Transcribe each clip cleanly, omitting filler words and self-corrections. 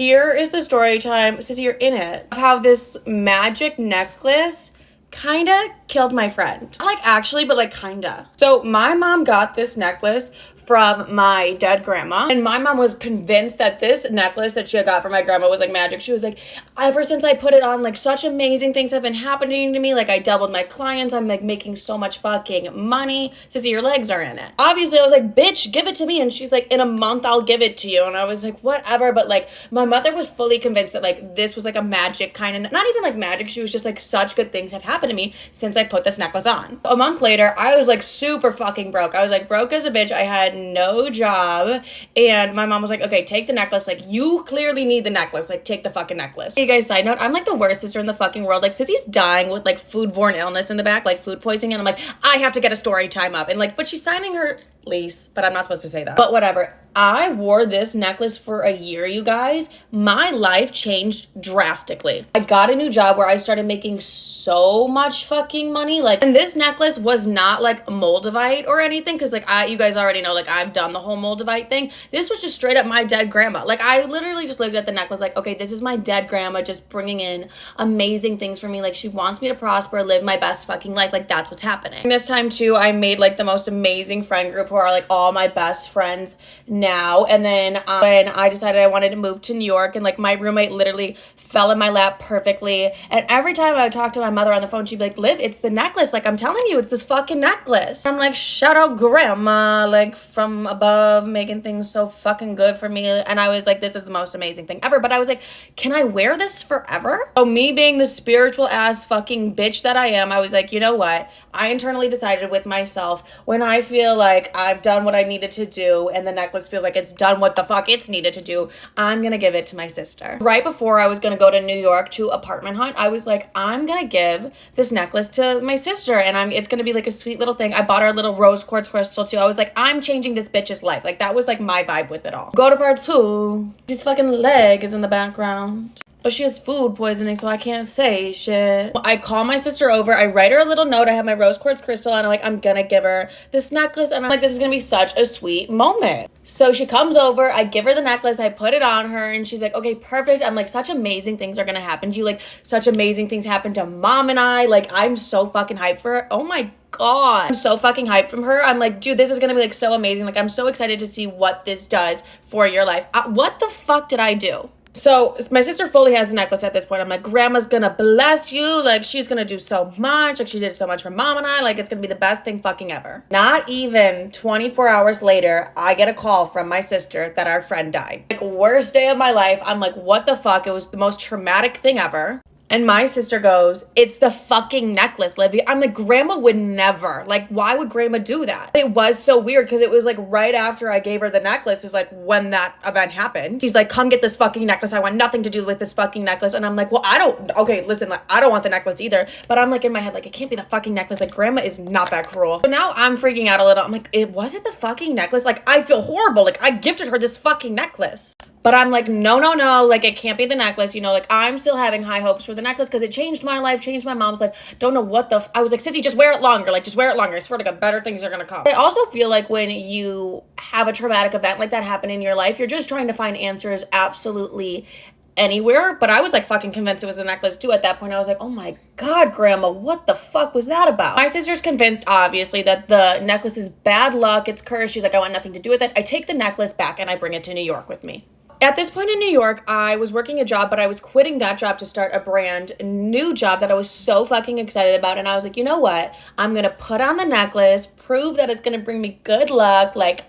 Here is the story time. Sissy, you're in it. Of how this magic necklace kinda killed my friend. Not like actually, but like kinda. So my mom got this necklace from my dead grandma, and my mom was convinced that this necklace that she had got from my grandma was like magic. She was like, ever since I put it on, like such amazing things have been happening to me. Like I doubled my clients. I'm like making so much fucking money. Sissy, your legs are in it. Obviously I was like, bitch, give it to me. And she's like, in a month I'll give it to you. And I was like, whatever. But like my mother was fully convinced that like this was like a magic kind of, not even like magic. She was just like, such good things have happened to me since I put this necklace on. A month later, I was like super fucking broke. I was like broke as a bitch. I had no job, and my mom was like, okay, take the necklace. Like, you clearly need the necklace. Like, take the fucking necklace. Hey guys, side note, I'm like the worst sister in the fucking world. Like, Sissy's dying with like foodborne illness in the back, like food poisoning, and I'm like, I have to get a story time up. And like, but she's signing her lease, but I'm not supposed to say that. But whatever. I wore this necklace for a year, you guys. My life changed drastically. I got a new job where I started making so much fucking money. Like, and this necklace was not like Moldavite or anything, because like you guys already know, like I've done the whole Moldavite thing. This was just straight up my dead grandma. Like I literally just looked at the necklace like, okay, this is my dead grandma just bringing in amazing things for me. Like she wants me to prosper, live my best fucking life. Like that's what's happening. And this time too, I made like the most amazing friend group who are like all my best friends now. And then when I decided I wanted to move to New York, and like my roommate literally fell in my lap perfectly, and every time I would talk to my mother on the phone, she'd be like, Liv, it's the necklace. Like I'm telling you, it's this fucking necklace. I'm like, shout out grandma, like from above, making things so fucking good for me. And I was like, this is the most amazing thing ever. But I was like, can I wear this forever? So me being the spiritual ass fucking bitch that I am, I was like, you know what? I internally decided with myself, when I feel like I've done what I needed to do and the necklace feels like it's done what the fuck it's needed to do, I'm gonna give it to my sister. Right before I was gonna go to New York to apartment hunt, I was like, I'm gonna give this necklace to my sister, and it's gonna be like a sweet little thing. I bought her a little rose quartz crystal too. I was like, I'm changing this bitch's life. Like that was like my vibe with it all. Go to part 2. This fucking leg is in the background. But she has food poisoning, so I can't say shit. I call my sister over. I write her a little note. I have my rose quartz crystal, and I'm like, I'm gonna give her this necklace. And I'm like, this is gonna be such a sweet moment. So she comes over. I give her the necklace. I put it on her, and she's like, okay, perfect. I'm like, such amazing things are gonna happen to you. Like, such amazing things happen to mom and I. Like, I'm so fucking hyped for her. Oh my God. I'm so fucking hyped from her. I'm like, dude, this is gonna be like so amazing. Like, I'm so excited to see what this does for your life. What the fuck did I do? So my sister fully has the necklace at this point. I'm like, grandma's gonna bless you. Like, she's gonna do so much. Like, she did so much for mom and I. Like, it's gonna be the best thing fucking ever. Not even 24 hours later, I get a call from my sister that our friend died. Like, worst day of my life. I'm like, what the fuck? It was the most traumatic thing ever. And my sister goes, it's the fucking necklace, Livy. I'm like, grandma would never. Like, why would grandma do that? It was so weird because it was like right after I gave her the necklace is like when that event happened. She's like, come get this fucking necklace. I want nothing to do with this fucking necklace. And I'm like, well, okay, listen, like, I don't want the necklace either. But I'm like in my head, like, it can't be the fucking necklace. Like, grandma is not that cruel. So now I'm freaking out a little. I'm like, it wasn't the fucking necklace. Like, I feel horrible. Like, I gifted her this fucking necklace. But I'm like, no, like, it can't be the necklace, you know, like, I'm still having high hopes for the necklace because it changed my life, changed my mom's life. Don't know what I was like, Sissy, just wear it longer. Like, just wear it longer. I swear to God, better things are gonna come. I also feel like when you have a traumatic event like that happen in your life, you're just trying to find answers absolutely anywhere. But I was like fucking convinced it was a necklace too at that point. I was like, oh my God, grandma, what the fuck was that about? My sister's convinced, obviously, that the necklace is bad luck. It's cursed. She's like, I want nothing to do with it. I take the necklace back and I bring it to New York with me. At this point in New York, I was working a job, but I was quitting that job to start a brand new job that I was so fucking excited about. And I was like, you know what? I'm going to put on the necklace, prove that it's going to bring me good luck. Like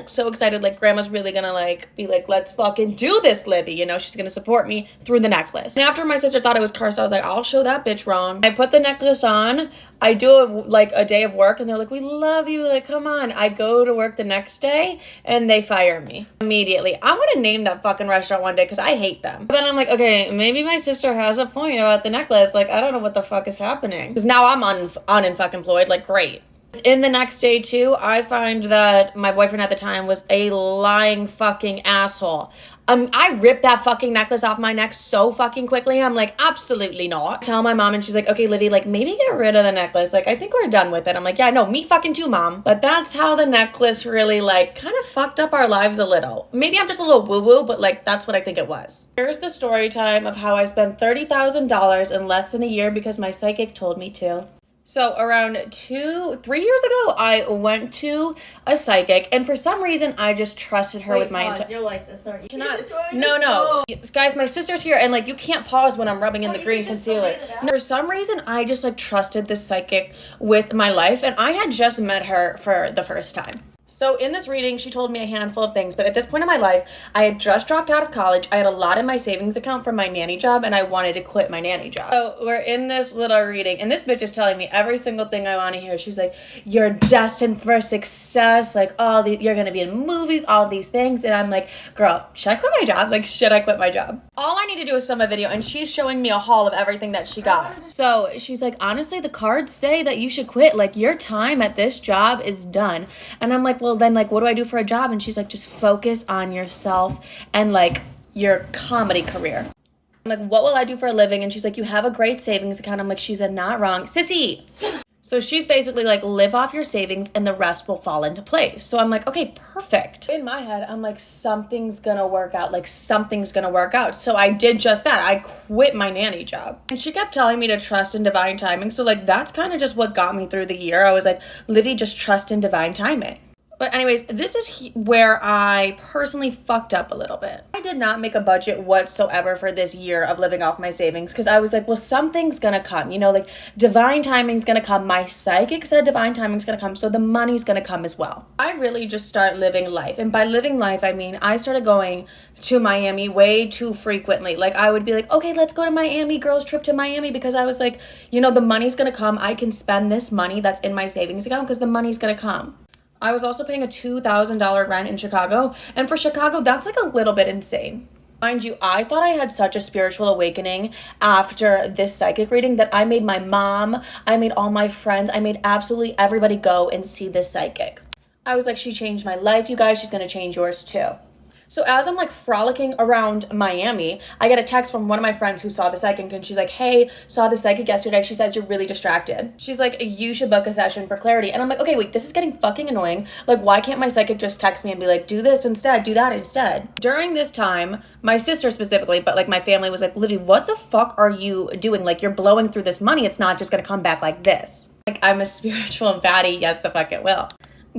so excited. Like, grandma's really going to like be like, let's fucking do this, Livy. You know, she's going to support me through the necklace. And after my sister thought it was cursed, I was like, I'll show that bitch wrong. I put the necklace on. I do a day of work and they're like, we love you. Like, come on. I go to work the next day and they fire me immediately. I'm going to name that fucking restaurant one day because I hate them. But then I'm like, okay, maybe my sister has a point about the necklace. Like, I don't know what the fuck is happening. Because now I'm unfucking employed. Like, great. In the next day too, I find that my boyfriend at the time was a lying fucking asshole. I ripped that fucking necklace off my neck so fucking quickly. I'm like, absolutely not. I tell my mom and she's like, okay, Livy, like maybe get rid of the necklace. Like, I think we're done with it. I'm like, yeah, no, me fucking too, mom. But that's how the necklace really like kind of fucked up our lives a little. Maybe I'm just a little woo-woo, but like that's what I think it was. Here's the story time of how I spent $30,000 in less than a year because my psychic told me to. So around 3 years ago, I went to a psychic, and for some reason, I just trusted her with my entire. You're like this, aren't you? No. Guys, my sister's here, and like you can't pause when I'm rubbing in the green concealer. No, for some reason, I just like trusted this psychic with my life, and I had just met her for the first time. So in this reading, she told me a handful of things, but at this point in my life, I had just dropped out of college. I had a lot in my savings account from my nanny job, and I wanted to quit my nanny job. So we're in this little reading, and this bitch is telling me every single thing I want to hear. She's like, you're destined for success, like you're going to be in movies, all these things. And I'm like, girl, should I quit my job? Like, should I quit my job? All I need to do is film a video, and she's showing me a haul of everything that she got. So she's like, honestly, the cards say that you should quit. Like, your time at this job is done. And I'm like, well, then, like, what do I do for a job? And she's like, just focus on yourself and, like, your comedy career. I'm like, what will I do for a living? And she's like, you have a great savings account. I'm like, she said, not wrong. Sissy! So she's basically like, live off your savings and the rest will fall into place. So I'm like, okay, perfect. In my head, I'm like, something's gonna work out. Like, something's gonna work out. So I did just that. I quit my nanny job. And she kept telling me to trust in divine timing. So, like, that's kind of just what got me through the year. I was like, Livy, just trust in divine timing. But anyways, this is where I personally fucked up a little bit. I did not make a budget whatsoever for this year of living off my savings because I was like, well, something's gonna come. You know, like, divine timing's gonna come. My psychic said divine timing's gonna come, so the money's gonna come as well. I really just start living life. And by living life, I mean I started going to Miami way too frequently. Like, I would be like, okay, let's go to Miami, girls trip to Miami, because I was like, you know, the money's gonna come. I can spend this money that's in my savings account because the money's gonna come. I was also paying a $2,000 rent in Chicago, and for Chicago, that's like a little bit insane. Mind you, I thought I had such a spiritual awakening after this psychic reading that I made my mom, I made all my friends, I made absolutely everybody go and see this psychic. I was like, she changed my life, you guys, she's gonna change yours too. So as I'm like frolicking around Miami, I get a text from one of my friends who saw the psychic, and she's like, hey, saw the psychic yesterday. She says you're really distracted. She's like, you should book a session for clarity. And I'm like, okay, wait, this is getting fucking annoying. Like, why can't my psychic just text me and be like, do this instead, do that instead? During this time, my sister specifically, but like my family was like, Livy, what the fuck are you doing? Like, you're blowing through this money. It's not just gonna come back like this. Like, I'm a spiritual baddie. Yes, the fuck it will.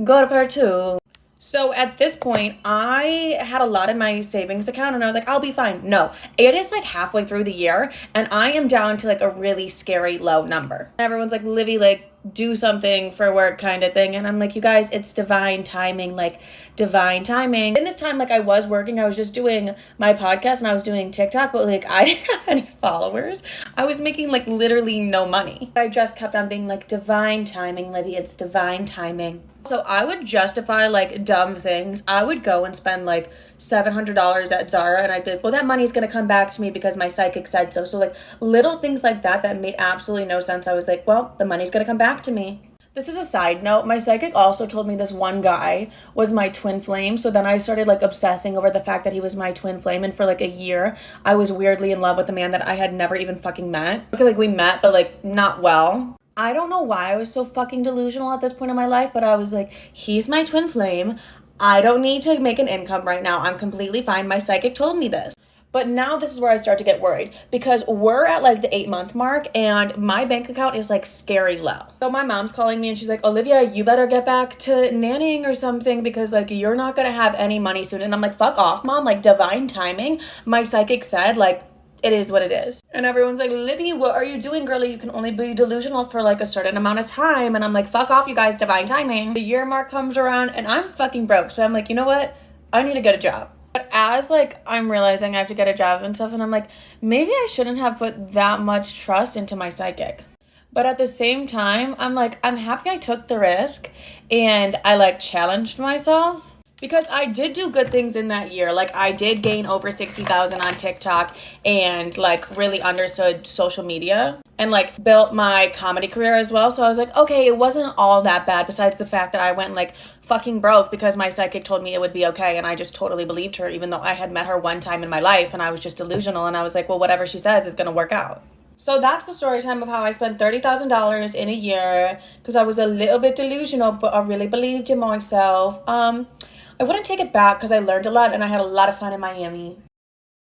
Go to part 2. So at this point, I had a lot in my savings account and I was like, I'll be fine. No, it is like halfway through the year and I am down to like a really scary low number. Everyone's like, Livy, like, do something for work kind of thing. And I'm like, you guys, it's divine timing, like divine timing. In this time, like, I was working, I was just doing my podcast and I was doing TikTok, but like I didn't have any followers. I was making like literally no money. I just kept on being like, divine timing, Livy, it's divine timing. So I would justify like dumb things. I would go and spend like $700 at Zara and I'd be like, well, that money's gonna come back to me because my psychic said so. So like little things like that made absolutely no sense. I was like, well, the money's gonna come back to me. This is a side note. My psychic also told me this one guy was my twin flame. So then I started like obsessing over the fact that he was my twin flame. And for like a year, I was weirdly in love with a man that I had never even fucking met. Okay, like we met, but like not well. I don't know why I was so fucking delusional at this point in my life, but I was like, he's my twin flame. I don't need to make an income right now. I'm completely fine. My psychic told me this. But now this is where I start to get worried because we're at like the 8-month mark and my bank account is like scary low. So my mom's calling me and she's like, Olivia, you better get back to nannying or something because like you're not going to have any money soon. And I'm like, fuck off, mom. Like divine timing. My psychic said like, it is what it is. And everyone's like, Livy, what are you doing, girlie? You can only be delusional for like a certain amount of time. And I'm like, fuck off, you guys, divine timing. The year mark comes around and I'm fucking broke. So I'm like, you know what? I need to get a job. But as like I'm realizing I have to get a job and stuff, and I'm like, maybe I shouldn't have put that much trust into my psychic. But at the same time, I'm like, I'm happy I took the risk and I like challenged myself. Because I did do good things in that year. Like, I did gain over 60,000 on TikTok and, like, really understood social media and, like, built my comedy career as well. So I was like, okay, it wasn't all that bad besides the fact that I went, like, fucking broke because my psychic told me it would be okay. And I just totally believed her, even though I had met her one time in my life and I was just delusional. And I was like, well, whatever she says is going to work out. So that's the story time of how I spent $30,000 in a year because I was a little bit delusional, but I really believed in myself. I wouldn't take it back because I learned a lot and I had a lot of fun in Miami.